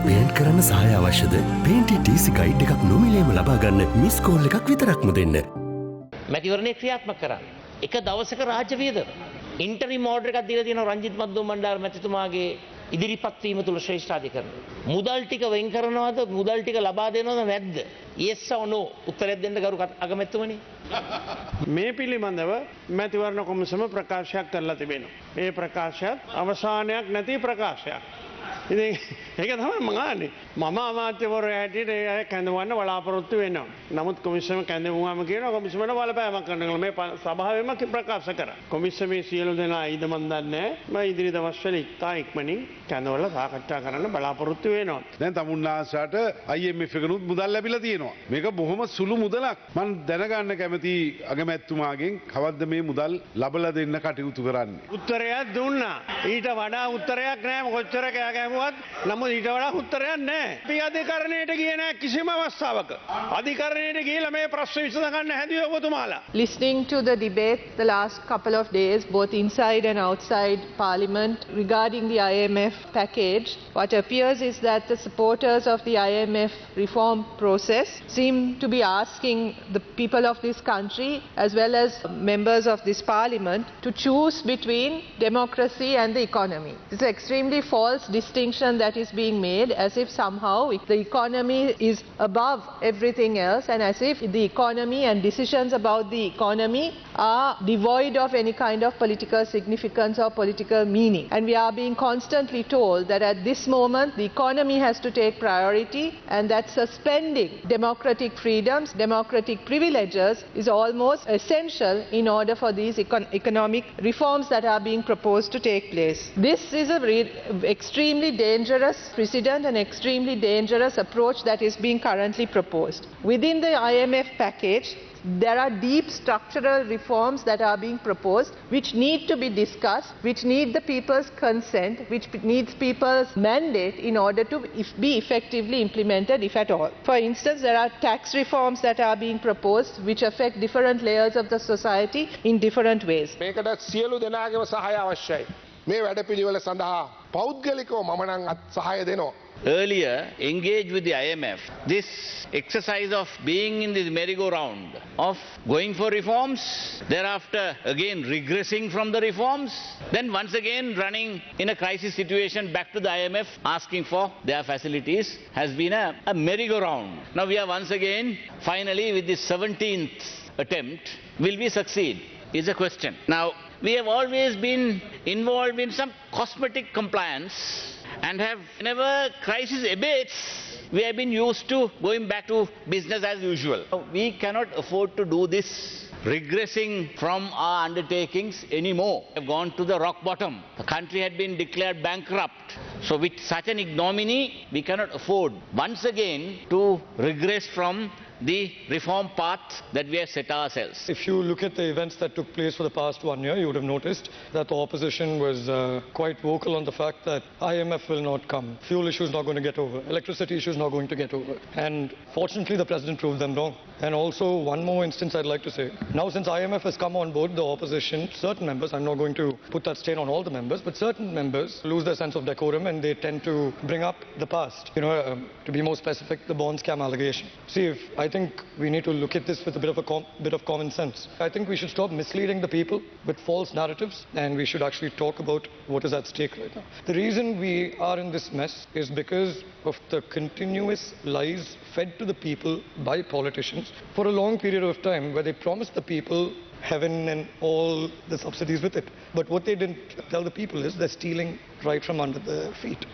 Paint කරන්න සහාය අවශ්‍යද? පේන්ටි TC ගයිඩ් එකක් නොමිලේම ලබා ගන්න මිස් කෝල් එකක් විතරක්ම දෙන්න. මැතිවරණය ක්‍රියාත්මක කරන්න. එක දවසක රාජ්‍ය වියදම. ඉන්ටරිම් ඕඩර් එකක් දීලා තියෙනවා රංජිත් මද්දොම් බණ්ඩාර මැතිතුමාගේ ඉදිරිපත් වීම තුල ශ්‍රේෂ්ඨාධිකරණ. මුදල් ටික වෙන් කරනවද? මුදල් ටික ලබා දෙනවද නැද්ද? yes or no උත්තරයක් දෙන්න ගරු අගමැතිතුමනි. මේ පිළිබඳව මැතිවරණ කොමිසම ප්‍රකාශයක් කරලා තිබෙනවා. ඒ ප්‍රකාශයත් අවසානයක් නැති ප්‍රකාශයක්. ඉතින් ඒක තමයි මම අහන්නේ. මම අමාත්‍යවරයා හැටියට ඒ කැඳවන්න බලාපොරොත්තු වෙනවා. නමුත් කොමිසම කැඳවුවාම කියනවා කොමිසමට බලපෑමක් කරනවා. මේ සභාවෙම ප්‍රකාශ කරා. කොමිසමේ සියලු දෙනා ඊද මන් දන්නේ මම ඉදිරි දවස්වල ඉක්මනින් කැඳවලා සාකච්ඡා කරන්න බලාපොරොත්තු වෙනවා. දැන් තමුන්නාසට IMF එකනුත් මුදල් ලැබිලා තියෙනවා. මේක බොහොම සුළු මුදලක්. මම දැනගන්න කැමති අගමැතිතුමාගෙන් කවද්ද මේ මුදල් ලබලා දෙන්න කටයුතු කරන්නේ? උත්තරයක් දුන්නා. ඊට වඩා උත්තරයක් නැහැ. කොච්චර කෑ ගැහුවත් නමුත් ඊට වඩා උත්තරයක් නැහැ. අපි අධිකරණයට ගියේ නැහැ කිසිම අවස්ථාවක. අධිකරණයට ගිහලා මේ ප්‍රශ්න විසඳ ගන්න හැදුවේ ඔබතුමාලා. Listening to the debate the last couple of days, both inside and outside Parliament, regarding the IMF package, what appears is that the supporters of the IMF reform process seem to be asking the people of this country, as well as members of this Parliament, to choose between democracy and the economy. It's an extremely false distinction that is being made, as if somehow the economy is above everything else, and as if the economy and decisions about the economy are devoid of any kind of political significance or political meaning. And we are being constantly told that at this moment the economy has to take priority, and that suspending democratic freedoms, democratic privileges is almost essential in order for these economic reforms that are being proposed to take place. This is a extremely dangerous precedent and extremely dangerous approach that is being currently proposed. Within the IMF package, there are deep structural reforms that are being proposed, which need to be discussed, which need the people's consent, which needs people's mandate in order to be effectively implemented, if at all. For instance, there are tax reforms that are being proposed, which affect different layers of the society in different ways. මේකට සියලු දෙනාගේම සහාය අවශ්‍යයි. මේ වැඩපිළිවෙල සඳහා පෞද්ගලිකව මම නම් සහාය දෙනවා. Earlier engaged with the IMF, this exercise of being in this merry-go-round, of going for reforms, thereafter again regressing from the reforms, then once again running in a crisis situation back to the IMF asking for their facilities, has been a merry-go-round. Now we are once again, finally with this 17th attempt, will we succeed is a question. Now we have always been involved in some cosmetic compliance, and have, whenever crisis abates, we have been used to going back to business as usual. We cannot afford to do this, regressing from our undertakings anymore. We have gone to the rock bottom. The country had been declared bankrupt. So with such an ignominy, we cannot afford once again to regress from the reform path that we have set ourselves. If you look at the events that took place for the past 1 year, you would have noticed that the opposition was quite vocal on the fact that IMF will not come. Fuel issue is not going to get over. Electricity issue is not going to get over. And fortunately, the president proved them wrong. And also, one more instance I'd like to say. Now, since IMF has come on board, the opposition, certain members, I'm not going to put that stain on all the members, but certain members lose their sense of decorum and they tend to bring up the past. You know, to be more specific, the bond scam allegation. See, I think we need to look at this with a bit of common sense. I think we should stop misleading the people with false narratives, and we should actually talk about what is at stake right now. The reason we are in this mess is because of the continuous lies fed to the people by politicians for a long period of time, where they promised the people heaven and all the subsidies with it. But what they didn't tell the people is they're stealing right from under their feet.